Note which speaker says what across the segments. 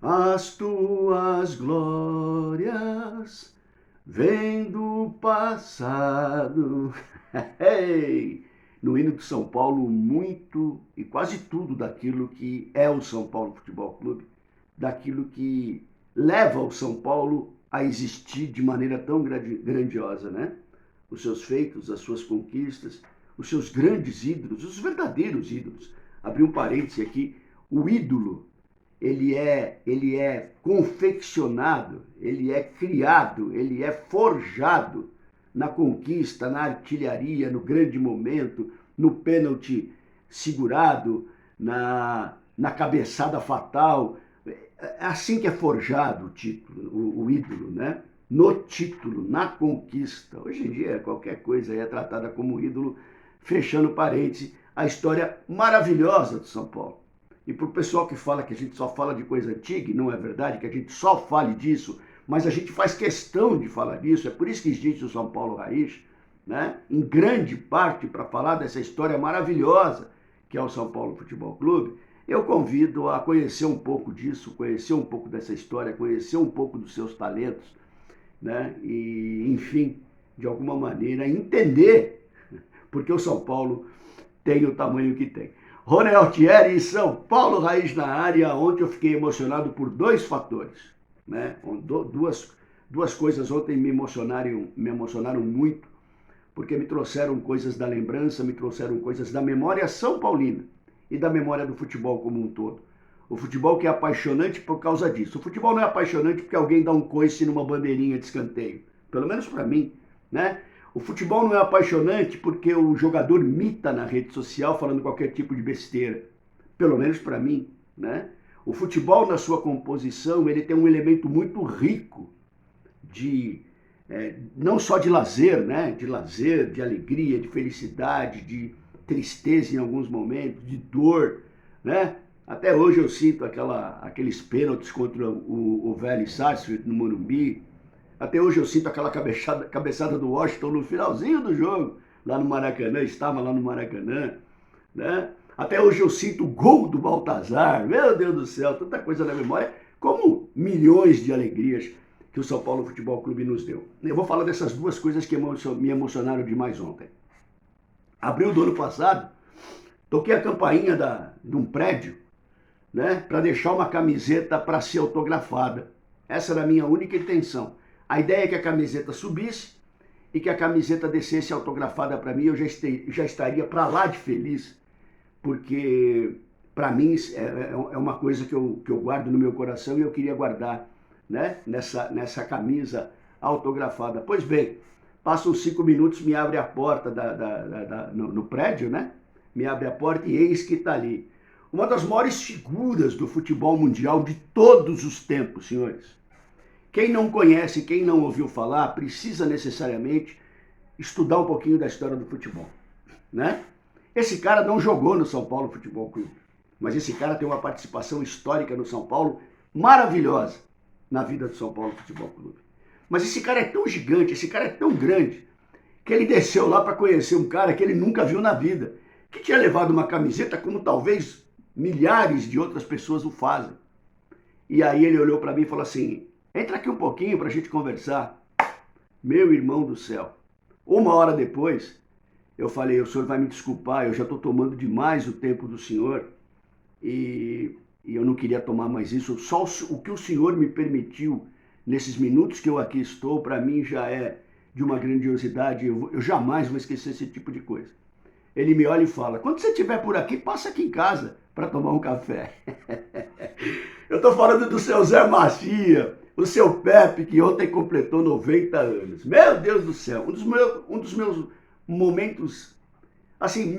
Speaker 1: as tuas glórias vêm do passado. Hey! No hino de São Paulo, muito e quase tudo daquilo que é o São Paulo Futebol Clube, daquilo que leva o São Paulo a existir de maneira tão grandiosa, né? Os seus feitos, as suas conquistas, os seus grandes ídolos, os verdadeiros ídolos. Abri um parêntese aqui, o ídolo, ele é confeccionado, ele é criado, ele é forjado na conquista, na artilharia, no grande momento, no pênalti segurado, na cabeçada fatal. É assim que é forjado o título, o ídolo, né? No título, na conquista. Hoje em dia, qualquer coisa é tratada como ídolo, fechando parênteses, a história maravilhosa de São Paulo. E para o pessoal que fala que a gente só fala de coisa antiga, e não é verdade que a gente só fale disso, mas a gente faz questão de falar disso, é por isso que existe o São Paulo Raiz, né? Em grande parte para falar dessa história maravilhosa que é o São Paulo Futebol Clube. Eu convido a conhecer um pouco disso, conhecer um pouco dessa história, conhecer um pouco dos seus talentos, né? E, enfim, de alguma maneira entender porque o São Paulo tem o tamanho que tem. Rony Altieri e São Paulo Raiz na área, onde eu fiquei emocionado por dois fatores, né? Duas coisas ontem me emocionaram muito, porque me trouxeram coisas da lembrança, me trouxeram coisas da memória são paulina e da memória do futebol como um todo. O futebol que é apaixonante por causa disso. O futebol não é apaixonante porque alguém dá um coice numa bandeirinha de escanteio. Pelo menos para mim, né? O futebol não é apaixonante porque o jogador mita na rede social falando qualquer tipo de besteira. Pelo menos para mim, né? O futebol na sua composição, ele tem um elemento muito rico de não só de lazer, né? De lazer, de alegria, de felicidade, de tristeza em alguns momentos, de dor, né? Até hoje eu sinto aqueles pênaltis contra o Vélez Sarsfield no Morumbi. Até hoje eu sinto aquela cabeçada do Washington no finalzinho do jogo, lá no Maracanã, estava lá no Maracanã, né? Até hoje eu sinto o gol do Baltazar, meu Deus do céu, tanta coisa na memória, como milhões de alegrias que o São Paulo Futebol Clube nos deu. Eu vou falar dessas duas coisas que me emocionaram demais ontem. Abril do ano passado, toquei a campainha de um prédio, né, para deixar uma camiseta para ser autografada. Essa era a minha única intenção. A ideia é que a camiseta subisse e que a camiseta descesse autografada para mim, eu já estaria para lá de feliz, porque para mim é uma coisa que eu guardo no meu coração e eu queria guardar, né, nessa camisa autografada. Pois bem, passam 5 minutos, me abre a porta no prédio, né? Me abre a porta e eis que está ali. Uma das maiores figuras do futebol mundial de todos os tempos, senhores. Quem não conhece, quem não ouviu falar, precisa necessariamente estudar um pouquinho da história do futebol, né? Esse cara não jogou no São Paulo Futebol Clube, mas esse cara tem uma participação histórica no São Paulo maravilhosa na vida do São Paulo Futebol Clube. Mas esse cara é tão gigante, esse cara é tão grande, que ele desceu lá para conhecer um cara que ele nunca viu na vida, que tinha levado uma camiseta como talvez milhares de outras pessoas o fazem. E aí ele olhou para mim e falou assim, entra aqui um pouquinho para a gente conversar. Meu irmão do céu. 1 hora depois, eu falei, o senhor vai me desculpar, eu já estou tomando demais o tempo do senhor e eu não queria tomar mais isso. Só o que o senhor me permitiu nesses minutos que eu aqui estou, para mim já é de uma grandiosidade, eu jamais vou esquecer esse tipo de coisa. Ele me olha e fala, quando você estiver por aqui, passa aqui em casa para tomar um café. Eu estou falando do seu Zé Macia, o seu Pepe, que ontem completou 90 anos. Meu Deus do céu, um dos meus momentos, assim,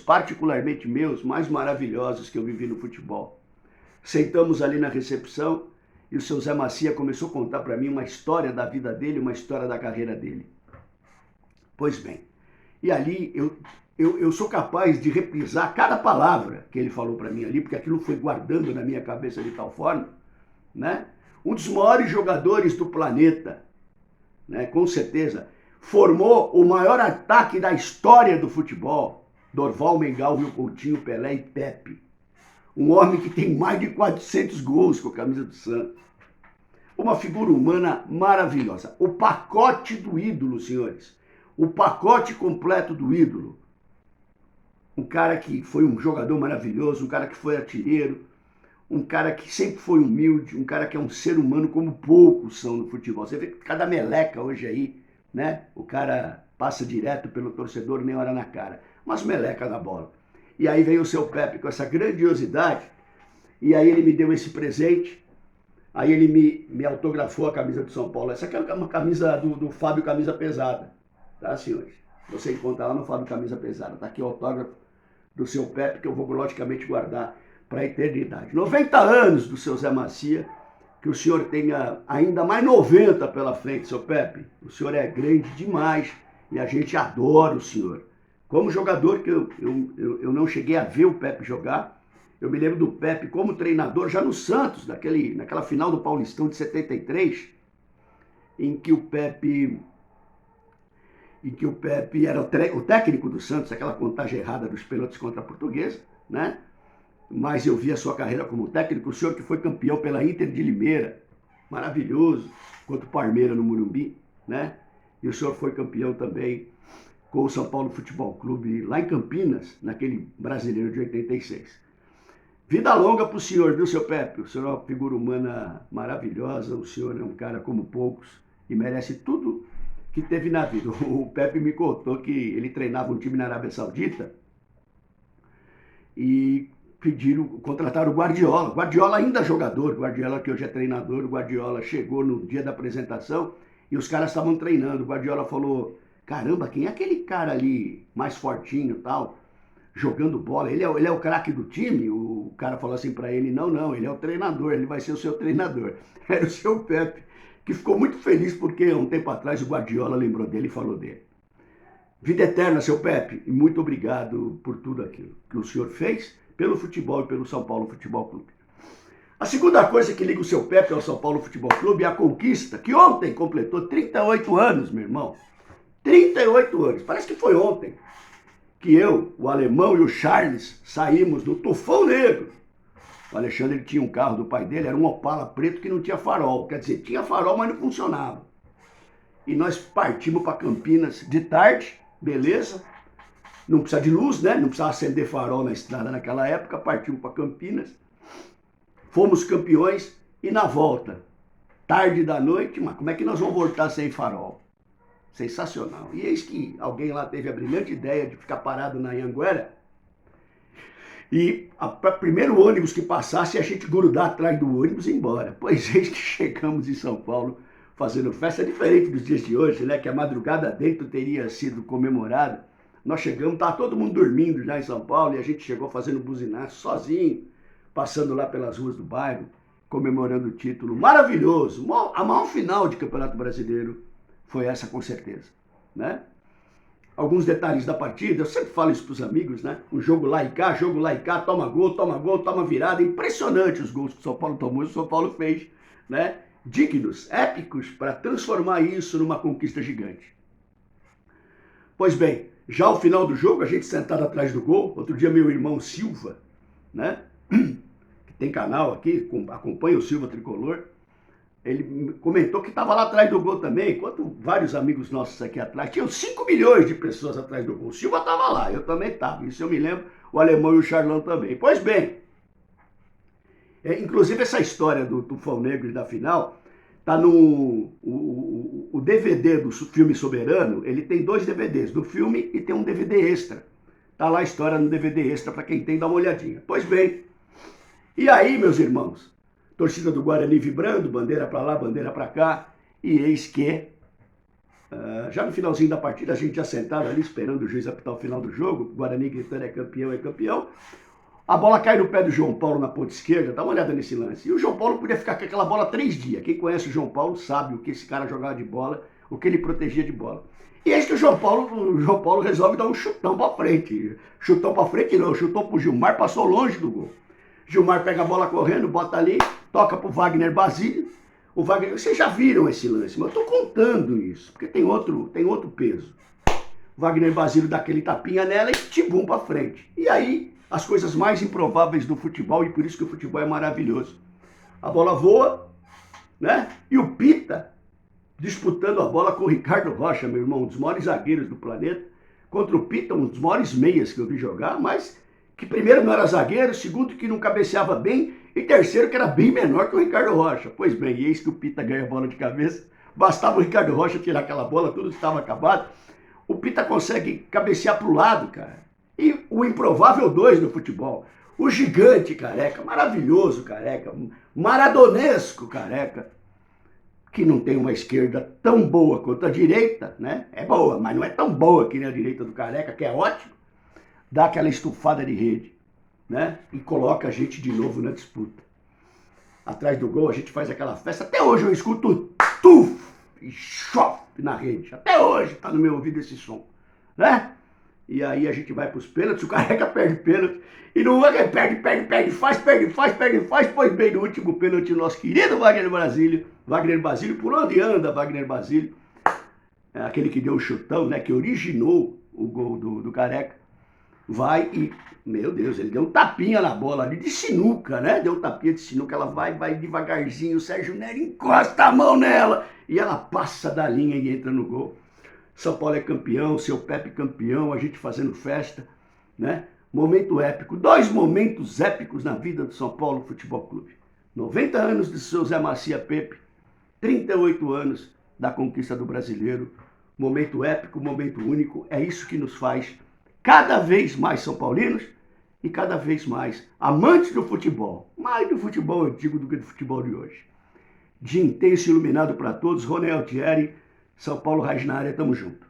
Speaker 1: particularmente meus, mais maravilhosos que eu vivi no futebol. Sentamos ali na recepção e o seu Zé Macia começou a contar para mim uma história da vida dele, uma história da carreira dele. Pois bem, e ali eu sou capaz de reprisar cada palavra que ele falou para mim ali, porque aquilo foi guardando na minha cabeça de tal forma, né? Um dos maiores jogadores do planeta, né? Com certeza, formou o maior ataque da história do futebol, Dorval, Mengal, Rio Coutinho, Pelé e Pepe. Um homem que tem mais de 400 gols com a camisa do Santos. Uma figura humana maravilhosa. O pacote do ídolo, senhores. O pacote completo do ídolo. Um cara que foi um jogador maravilhoso, um cara que foi artilheiro, um cara que sempre foi humilde, um cara que é um ser humano como poucos são no futebol. Você vê que cada meleca hoje aí, né? O cara passa direto pelo torcedor, nem olha na cara. Mas meleca da bola. E aí veio o seu Pepe com essa grandiosidade, e aí ele me deu esse presente, aí ele me autografou a camisa do São Paulo. Essa aqui é uma camisa do Fábio Camisa Pesada, tá, senhores? Você encontra lá no Fábio Camisa Pesada. Tá aqui o autógrafo do seu Pepe, que eu vou logicamente guardar para a eternidade. 90 anos do seu Zé Macia, que o senhor tenha ainda mais 90 pela frente, seu Pepe. O senhor é grande demais e a gente adora o senhor. Como jogador, que eu não cheguei a ver o Pepe jogar, eu me lembro do Pepe como treinador já no Santos, naquela final do Paulistão de 73, em que o Pepe era o técnico do Santos, aquela contagem errada dos pênaltis contra a Portuguesa, né? Mas eu vi a sua carreira como técnico, o senhor que foi campeão pela Inter de Limeira, maravilhoso, contra o Parmeira no Morumbi, né? E o senhor foi campeão também com o São Paulo Futebol Clube lá em Campinas, naquele Brasileiro de 86. Vida longa para o senhor, viu, seu Pepe? O senhor é uma figura humana maravilhosa, o senhor é um cara como poucos e merece tudo que teve na vida. O Pepe me contou que ele treinava um time na Arábia Saudita e contrataram o Guardiola. O Guardiola ainda é jogador, o Guardiola que hoje é treinador, o Guardiola chegou no dia da apresentação e os caras estavam treinando. O Guardiola falou, caramba, quem é aquele cara ali mais fortinho e tal, jogando bola? Ele é o craque do time? O cara falou assim para ele, não, ele é o treinador, ele vai ser o seu treinador. Era o seu Pepe, que ficou muito feliz porque um tempo atrás o Guardiola lembrou dele e falou dele. Vida eterna, seu Pepe, e muito obrigado por tudo aquilo que o senhor fez pelo futebol e pelo São Paulo Futebol Clube. A segunda coisa que liga o seu Pepe ao São Paulo Futebol Clube é a conquista, que ontem completou 38 anos, meu irmão. 38 anos, parece que foi ontem que eu, o Alemão e o Charles saímos do Tufão Negro. O Alexandre tinha um carro do pai dele, era um Opala preto que não tinha farol. Quer dizer, tinha farol, mas não funcionava. E nós partimos para Campinas de tarde, beleza? Não precisa de luz, né? Não precisava acender farol na estrada naquela época. Partimos para Campinas. Fomos campeões e na volta, tarde da noite, mas como é que nós vamos voltar sem farol? Sensacional. E eis que alguém lá teve a brilhante ideia de ficar parado na Anhanguera e o primeiro ônibus que passasse a gente grudar atrás do ônibus e ir embora. Pois eis que chegamos em São Paulo fazendo festa diferente dos dias de hoje, né? Que a madrugada dentro teria sido comemorada. Nós chegamos, estava todo mundo dormindo já em São Paulo e a gente chegou fazendo buzinaço sozinho, passando lá pelas ruas do bairro, comemorando o título maravilhoso. A maior final de Campeonato Brasileiro foi essa, com certeza, né? Alguns detalhes da partida, eu sempre falo isso para os amigos, né? Um jogo lá e cá, toma gol, toma virada. Impressionante os gols que o São Paulo tomou e o São Paulo fez, né? Dignos, épicos, para transformar isso numa conquista gigante. Pois bem, já ao final do jogo, a gente sentado atrás do gol, outro dia meu irmão Silva, né? Que tem canal aqui, acompanha o Silva Tricolor, ele comentou que estava lá atrás do gol também, enquanto vários amigos nossos aqui atrás, tinham 5 milhões de pessoas atrás do gol. O Silva estava lá, eu também estava, isso eu me lembro, o Alemão e o Charlão também. Pois bem, inclusive essa história do Tufão Negro e da final, tá no o DVD do filme Soberano, ele tem 2 DVDs, do filme e tem um DVD extra. Tá lá a história no DVD extra, para quem tem, dá uma olhadinha. Pois bem, e aí, meus irmãos, torcida do Guarani vibrando, bandeira para lá, bandeira para cá, e eis que, já no finalzinho da partida, a gente já sentado ali, esperando o juiz apitar o final do jogo, o Guarani gritando é campeão, a bola cai no pé do João Paulo na ponta esquerda, dá uma olhada nesse lance, e o João Paulo podia ficar com aquela bola 3 dias, quem conhece o João Paulo sabe o que esse cara jogava de bola, o que ele protegia de bola. E eis que o João Paulo resolve dar um chutão para frente, chutou pro Gilmar, passou longe do gol. Gilmar pega a bola correndo, bota ali, toca pro Wagner Basílio. O Wagner, vocês já viram esse lance, mas eu tô contando isso, porque tem outro peso. O Wagner Basílio dá aquele tapinha nela e tibum pra frente. E aí, as coisas mais improváveis do futebol, e por isso que o futebol é maravilhoso. A bola voa, né? E o Pita disputando a bola com o Ricardo Rocha, meu irmão, um dos maiores zagueiros do planeta, contra o Pita, um dos maiores meias que eu vi jogar, mas que primeiro não era zagueiro, segundo que não cabeceava bem, e terceiro que era bem menor que o Ricardo Rocha. Pois bem, eis que o Pita ganha a bola de cabeça, bastava o Ricardo Rocha tirar aquela bola, tudo estava acabado. O Pita consegue cabecear para o lado, cara. E o improvável 2 no futebol. O gigante Careca, maravilhoso Careca, maradonesco Careca, que não tem uma esquerda tão boa quanto a direita, né? É boa, mas não é tão boa que nem a direita do Careca, que é ótimo. Dá aquela estufada de rede, né? E coloca a gente de novo na disputa. Atrás do gol a gente faz aquela festa. Até hoje eu escuto tuf e chof na rede. Até hoje tá no meu ouvido esse som, né? E aí a gente vai pros pênaltis, o Careca perde pênalti. E não é perde, faz. Pois bem, no último pênalti, o nosso querido Wagner Basílio, por onde anda Wagner Basílio? É aquele que deu o chutão, né? Que originou o gol do Careca. Vai e, meu Deus, ele deu um tapinha na bola ali de sinuca, né? Deu um tapinha de sinuca, ela vai devagarzinho, o Sérgio Nery encosta a mão nela e ela passa da linha e entra no gol. São Paulo é campeão, seu Pepe campeão, a gente fazendo festa, né? Momento épico, 2 momentos épicos na vida do São Paulo Futebol Clube. 90 anos de seu Zé Macia Pepe, 38 anos da conquista do Brasileiro. Momento épico, momento único, é isso que nos faz cada vez mais São Paulinos e cada vez mais amantes do futebol. Mais do futebol antigo do que do futebol de hoje. Dia intenso e iluminado para todos. Rony Altieri, São Paulo Raiz na área, tamo junto.